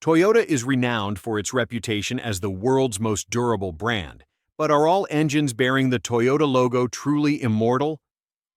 Toyota is renowned for its reputation as the world's most durable brand, but are all engines bearing the Toyota logo truly immortal?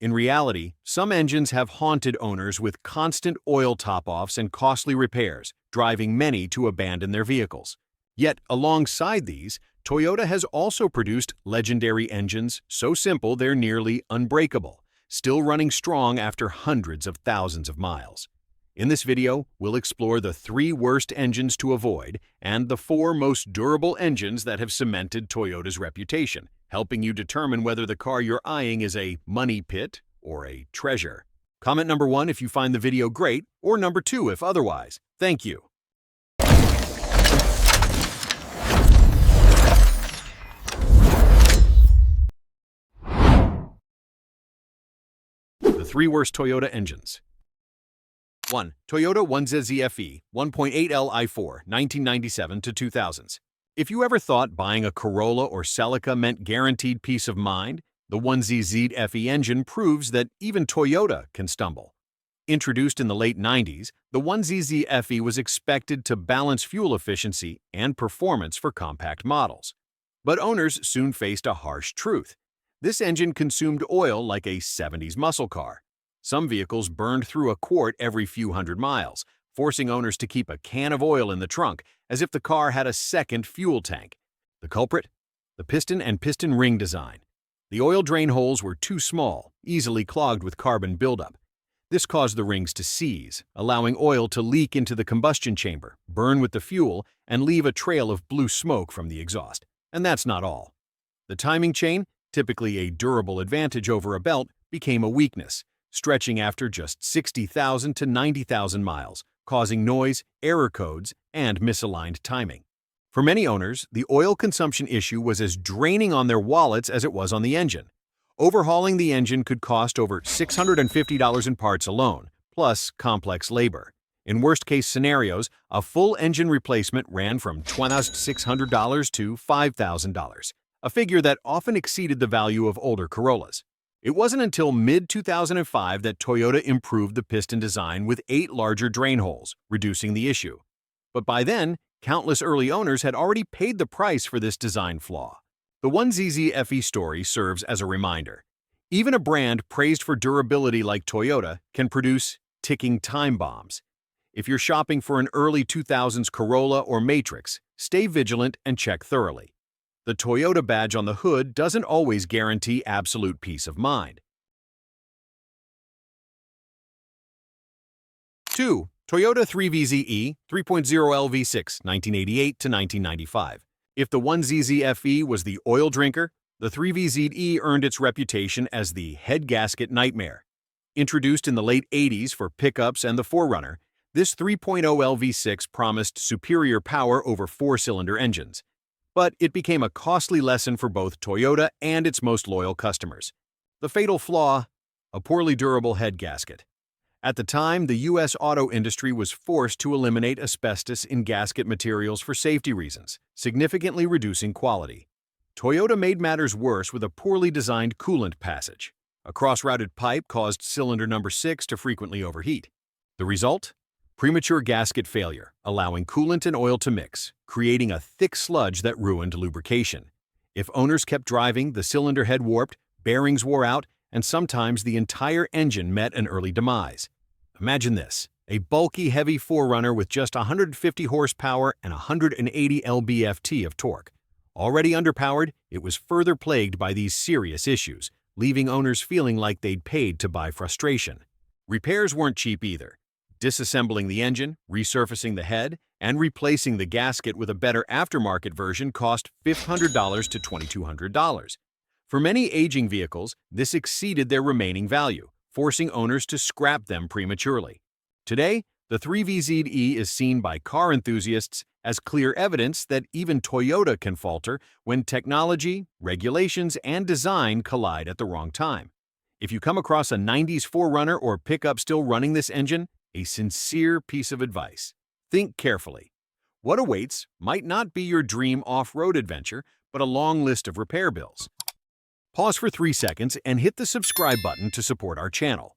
In reality, some engines have haunted owners with constant oil top-offs and costly repairs, driving many to abandon their vehicles. Yet, alongside these, Toyota has also produced legendary engines so simple they're nearly unbreakable, still running strong after hundreds of thousands of miles. In this video, we'll explore the 3 worst engines to avoid and the 4 most durable engines that have cemented Toyota's reputation, helping you determine whether the car you're eyeing is a money pit or a treasure. Comment number 1 if you find the video great, or number 2 if otherwise. Thank you. The 3 worst Toyota engines. 1. Toyota 1ZZ-FE 1.8L i4, 1997 to 2000s. If you ever thought buying a Corolla or Celica meant guaranteed peace of mind, the 1ZZ-FE engine proves that even Toyota can stumble. Introduced in the late 90s, the 1ZZ-FE was expected to balance fuel efficiency and performance for compact models. But owners soon faced a harsh truth. This engine consumed oil like a 70s muscle car. Some vehicles burned through a quart every few hundred miles, forcing owners to keep a can of oil in the trunk, as if the car had a second fuel tank. The culprit? The piston and piston ring design. The oil drain holes were too small, easily clogged with carbon buildup. This caused the rings to seize, allowing oil to leak into the combustion chamber, burn with the fuel, and leave a trail of blue smoke from the exhaust. And that's not all. The timing chain, typically a durable advantage over a belt, became a weakness, stretching after just 60,000 to 90,000 miles, causing noise, error codes, and misaligned timing. For many owners, the oil consumption issue was as draining on their wallets as it was on the engine. Overhauling the engine could cost over $650 in parts alone, plus complex labor. In worst-case scenarios, a full engine replacement ran from $2,600 to $5,000, a figure that often exceeded the value of older Corollas. It wasn't until mid-2005 that Toyota improved the piston design with 8 larger drain holes, reducing the issue. But by then, countless early owners had already paid the price for this design flaw. The 1ZZ-FE story serves as a reminder. Even a brand praised for durability like Toyota can produce ticking time bombs. If you're shopping for an early 2000s Corolla or Matrix, stay vigilant and check thoroughly. The Toyota badge on the hood doesn't always guarantee absolute peace of mind. 2. Toyota 3VZE 3.0L V6 1988 to 1995. If the 1ZZ-FE was the oil drinker, the 3VZE earned its reputation as the head gasket nightmare. Introduced in the late 80s for pickups and the 4Runner, this 3.0L V6 promised superior power over 4-cylinder engines. But it became a costly lesson for both Toyota and its most loyal customers. The fatal flaw? A poorly durable head gasket. At the time, the U.S. auto industry was forced to eliminate asbestos in gasket materials for safety reasons, significantly reducing quality. Toyota made matters worse with a poorly designed coolant passage. A cross-routed pipe caused cylinder number 6 to frequently overheat. The result? Premature gasket failure, allowing coolant and oil to mix, creating a thick sludge that ruined lubrication. If owners kept driving, the cylinder head warped, bearings wore out, and sometimes the entire engine met an early demise. Imagine this, a bulky, heavy 4Runner with just 150 horsepower and 180 lb-ft of torque. Already underpowered, it was further plagued by these serious issues, leaving owners feeling like they'd paid to buy frustration. Repairs weren't cheap either. Disassembling the engine, resurfacing the head, and replacing the gasket with a better aftermarket version cost $500 to $2,200. For many aging vehicles, this exceeded their remaining value, forcing owners to scrap them prematurely. Today, the 3VZE is seen by car enthusiasts as clear evidence that even Toyota can falter when technology, regulations, and design collide at the wrong time. If you come across a 90s 4Runner or pickup still running this engine, a sincere piece of advice. Think carefully. What awaits might not be your dream off-road adventure, but a long list of repair bills. Pause for 3 seconds and hit the subscribe button to support our channel.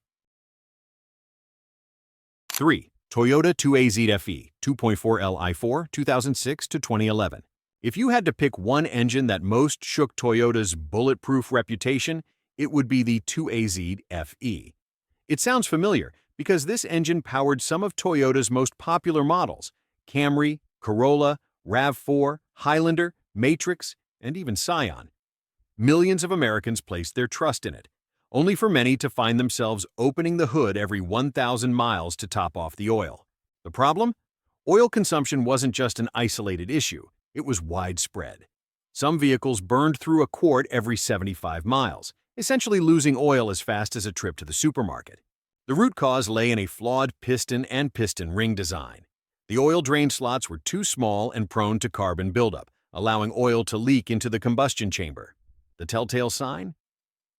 3. Toyota 2AZFE 2.4L i4 2006 to 2011. If you had to pick one engine that most shook Toyota's bulletproof reputation, it would be the 2AZFE. It sounds familiar because this engine powered some of Toyota's most popular models: Camry, Corolla, RAV4, Highlander, Matrix, and even Scion. Millions of Americans placed their trust in it, only for many to find themselves opening the hood every 1,000 miles to top off the oil. The problem? Oil consumption wasn't just an isolated issue, it was widespread. Some vehicles burned through a quart every 75 miles, essentially losing oil as fast as a trip to the supermarket. The root cause lay in a flawed piston and piston ring design. The oil drain slots were too small and prone to carbon buildup, allowing oil to leak into the combustion chamber. The telltale sign?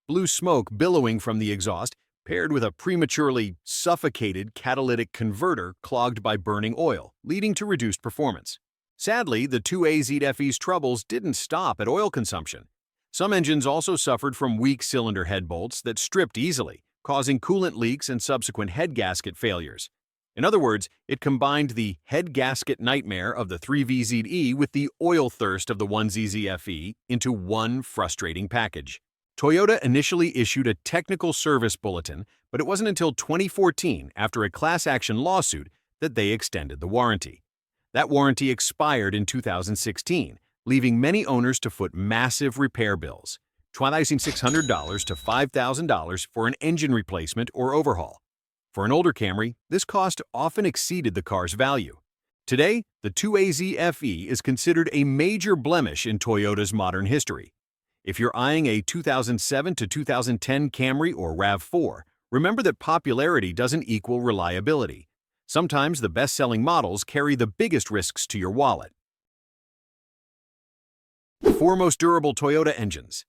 Blue smoke billowing from the exhaust, paired with a prematurely suffocated catalytic converter clogged by burning oil, leading to reduced performance. Sadly, the 2AZFE's troubles didn't stop at oil consumption. Some engines also suffered from weak cylinder head bolts that stripped easily, causing coolant leaks and subsequent head gasket failures. In other words, it combined the head gasket nightmare of the 3VZE with the oil thirst of the 1ZZFE into one frustrating package. Toyota initially issued a technical service bulletin, but it wasn't until 2014, after a class action lawsuit, that they extended the warranty. That warranty expired in 2016, leaving many owners to foot massive repair bills, $2,600 to $5,000 for an engine replacement or overhaul. For an older Camry, this cost often exceeded the car's value. Today, the 2AZFE is considered a major blemish in Toyota's modern history. If you're eyeing a 2007 to 2010 Camry or RAV4, remember that popularity doesn't equal reliability. Sometimes the best-selling models carry the biggest risks to your wallet. The 4 most durable Toyota engines.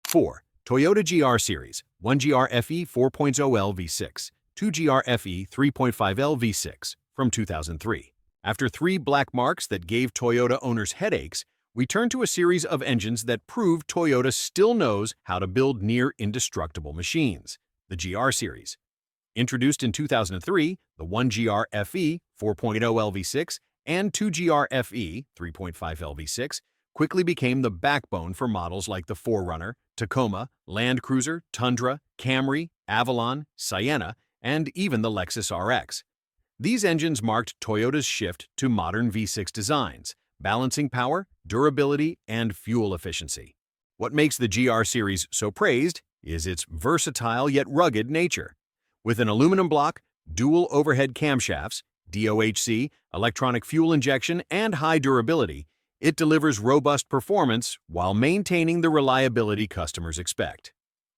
4. Toyota GR Series, 1GR FE 4.0L V6, 2GR FE 3.5L V6, from 2003. After 3 black marks that gave Toyota owners headaches, we turn to a series of engines that prove Toyota still knows how to build near-indestructible machines, the GR Series. Introduced in 2003, the 1GR FE 4.0L V6 and 2GR FE 3.5L V6 quickly became the backbone for models like the 4Runner, Tacoma, Land Cruiser, Tundra, Camry, Avalon, Sienna, and even the Lexus RX. These engines marked Toyota's shift to modern V6 designs, balancing power, durability, and fuel efficiency. What makes the GR Series so praised is its versatile yet rugged nature. With an aluminum block, dual overhead camshafts, DOHC, electronic fuel injection, and high durability, it delivers robust performance while maintaining the reliability customers expect.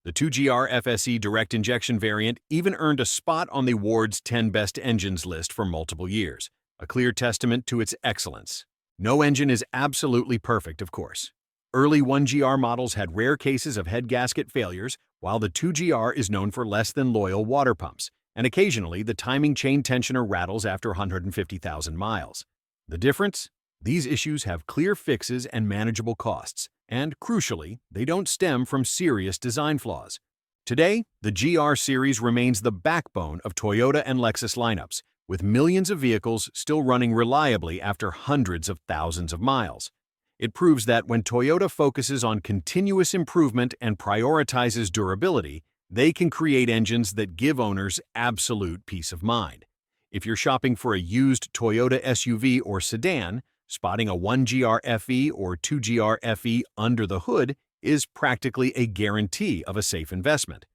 The 2GR FSE direct injection variant even earned a spot on the Ward's 10 Best Engines list for multiple years, a clear testament to its excellence. No engine is absolutely perfect, of course. Early 1GR models had rare cases of head gasket failures, while the 2GR is known for less than loyal water pumps, and occasionally the timing chain tensioner rattles after 150,000 miles. The difference? These issues have clear fixes and manageable costs, and crucially, they don't stem from serious design flaws. Today, the GR Series remains the backbone of Toyota and Lexus lineups, with millions of vehicles still running reliably after hundreds of thousands of miles. It proves that when Toyota focuses on continuous improvement and prioritizes durability, they can create engines that give owners absolute peace of mind. If you're shopping for a used Toyota SUV or sedan, spotting a 1GR FE or 2GR FE under the hood is practically a guarantee of a safe investment.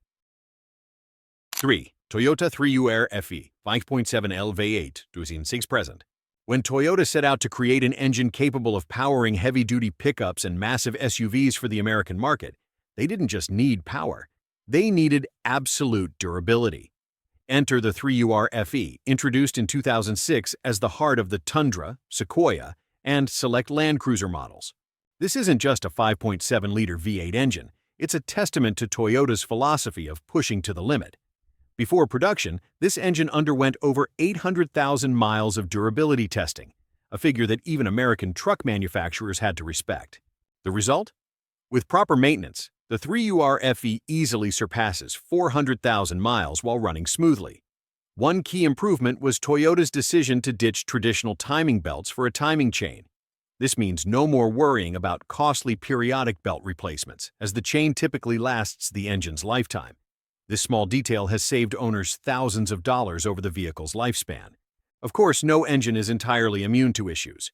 3. Toyota 3UR FE 5.7L V8 2006 present. When Toyota set out to create an engine capable of powering heavy-duty pickups and massive SUVs for the American market, they didn't just need power, they needed absolute durability. Enter the 3UR FE, introduced in 2006 as the heart of the Tundra, Sequoia, and select Land Cruiser models. This isn't just a 5.7-liter V8 engine, it's a testament to Toyota's philosophy of pushing to the limit. Before production, this engine underwent over 800,000 miles of durability testing, a figure that even American truck manufacturers had to respect. The result? With proper maintenance, the 3UR FE easily surpasses 400,000 miles while running smoothly. One key improvement was Toyota's decision to ditch traditional timing belts for a timing chain. This means no more worrying about costly periodic belt replacements, as the chain typically lasts the engine's lifetime. This small detail has saved owners thousands of dollars over the vehicle's lifespan. Of course, no engine is entirely immune to issues.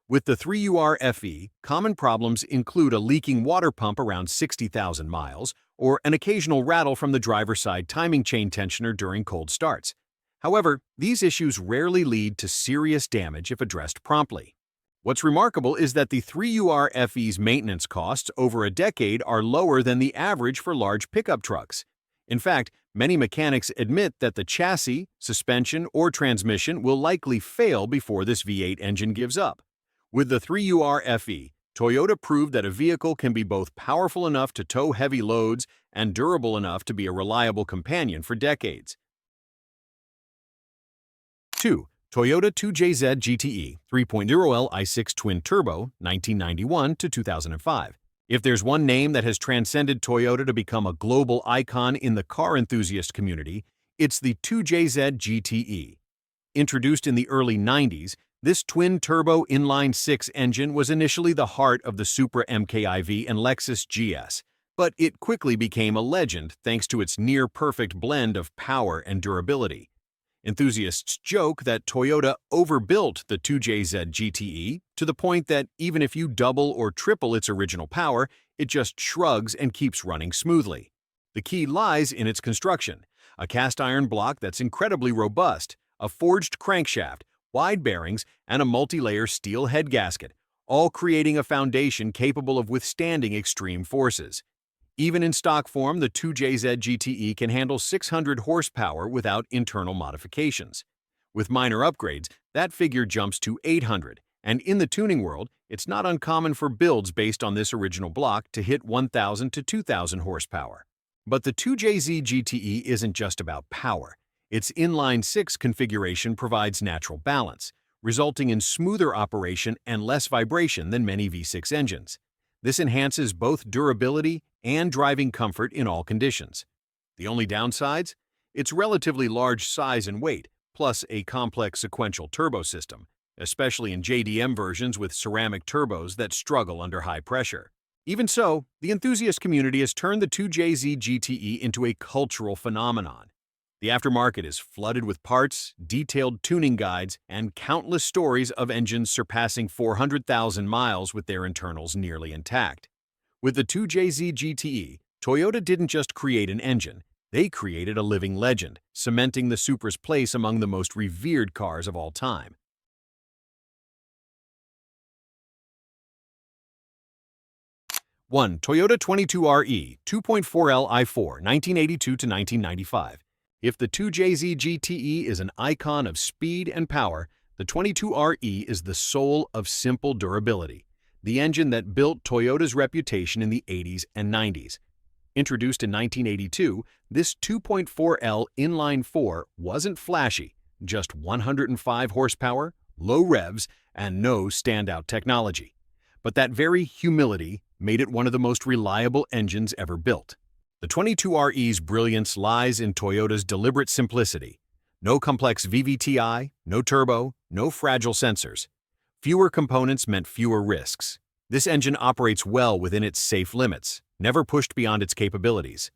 With the 3UR FE, common problems include a leaking water pump around 60,000 miles or an occasional rattle from the driver's side timing chain tensioner during cold starts. However, these issues rarely lead to serious damage if addressed promptly. What's remarkable is that the 3UR FE's maintenance costs over a decade are lower than the average for large pickup trucks. In fact, many mechanics admit that the chassis, suspension, or transmission will likely fail before this V8 engine gives up. With the 3UR FE, Toyota proved that a vehicle can be both powerful enough to tow heavy loads and durable enough to be a reliable companion for decades. 2. Toyota 2JZ GTE 3.0L i6 Twin Turbo 1991 to 2005. If there's one name that has transcended Toyota to become a global icon in the car enthusiast community, it's the 2JZ GTE. Introduced in the early 90s, this twin-turbo inline-six engine was initially the heart of the Supra MKIV and Lexus GS, but it quickly became a legend thanks to its near-perfect blend of power and durability. Enthusiasts joke that Toyota overbuilt the 2JZ GTE to the point that even if you double or triple its original power, it just shrugs and keeps running smoothly. The key lies in its construction: a cast-iron block that's incredibly robust, a forged crankshaft, wide bearings, and a multi-layer steel head gasket, all creating a foundation capable of withstanding extreme forces. Even in stock form, the 2JZ GTE can handle 600 horsepower without internal modifications. With minor upgrades, that figure jumps to 800, and in the tuning world, it's not uncommon for builds based on this original block to hit 1,000 to 2,000 horsepower. But the 2JZ GTE isn't just about power. Its inline-six configuration provides natural balance, resulting in smoother operation and less vibration than many V6 engines. This enhances both durability and driving comfort in all conditions. The only downsides? Its relatively large size and weight, plus a complex sequential turbo system, especially in JDM versions with ceramic turbos that struggle under high pressure. Even so, the enthusiast community has turned the 2JZ GTE into a cultural phenomenon. The aftermarket is flooded with parts, detailed tuning guides, and countless stories of engines surpassing 400,000 miles with their internals nearly intact. With the 2JZ GTE, Toyota didn't just create an engine, they created a living legend, cementing the Supra's place among the most revered cars of all time. Toyota 22RE 2.4L i4 1982 to 1995. If the 2JZ GTE is an icon of speed and power, the 22RE is the soul of simple durability, the engine that built Toyota's reputation in the 80s and 90s. Introduced in 1982, this 2.4L inline-4 wasn't flashy, just 105 horsepower, low revs, and no standout technology. But that very humility made it one of the most reliable engines ever built. The 22RE's brilliance lies in Toyota's deliberate simplicity. No complex VVTi, no turbo, no fragile sensors. Fewer components meant fewer risks. This engine operates well within its safe limits, never pushed beyond its capabilities.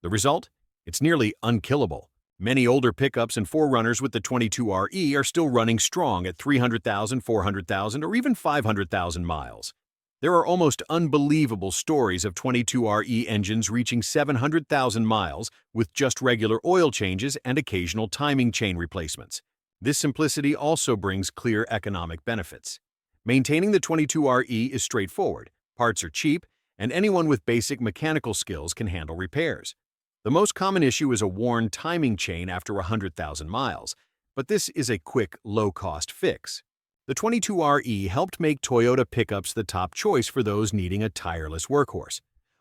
The result? It's nearly unkillable. Many older pickups and forerunners with the 22RE are still running strong at 300,000, 400,000, or even 500,000 miles. There are almost unbelievable stories of 22RE engines reaching 700,000 miles with just regular oil changes and occasional timing chain replacements. This simplicity also brings clear economic benefits. Maintaining the 22RE is straightforward, parts are cheap, and anyone with basic mechanical skills can handle repairs. The most common issue is a worn timing chain after 100,000 miles, but this is a quick, low-cost fix. The 22RE helped make Toyota pickups the top choice for those needing a tireless workhorse.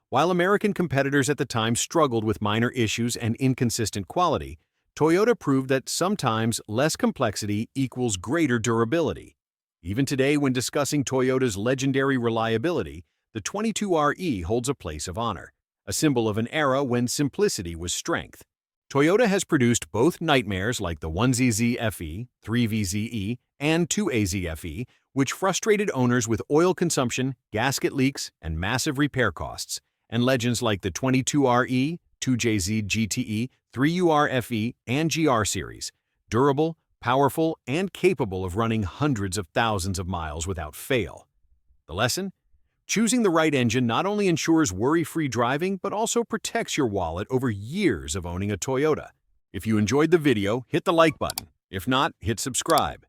While American competitors at the time struggled with minor issues and inconsistent quality, Toyota proved that sometimes less complexity equals greater durability. Even today, when discussing Toyota's legendary reliability, the 22RE holds a place of honor, a symbol of an era when simplicity was strength. Toyota has produced both nightmares like the 1ZZ FE, 3VZE, and 2AZ FE, which frustrated owners with oil consumption, gasket leaks, and massive repair costs, and legends like the 22RE, 2JZ GTE, 3UR FE, and GR series, durable, powerful, and capable of running hundreds of thousands of miles without fail. The lesson? Choosing the right engine not only ensures worry-free driving, but also protects your wallet over years of owning a Toyota. If you enjoyed the video, hit the like button. If not, hit subscribe.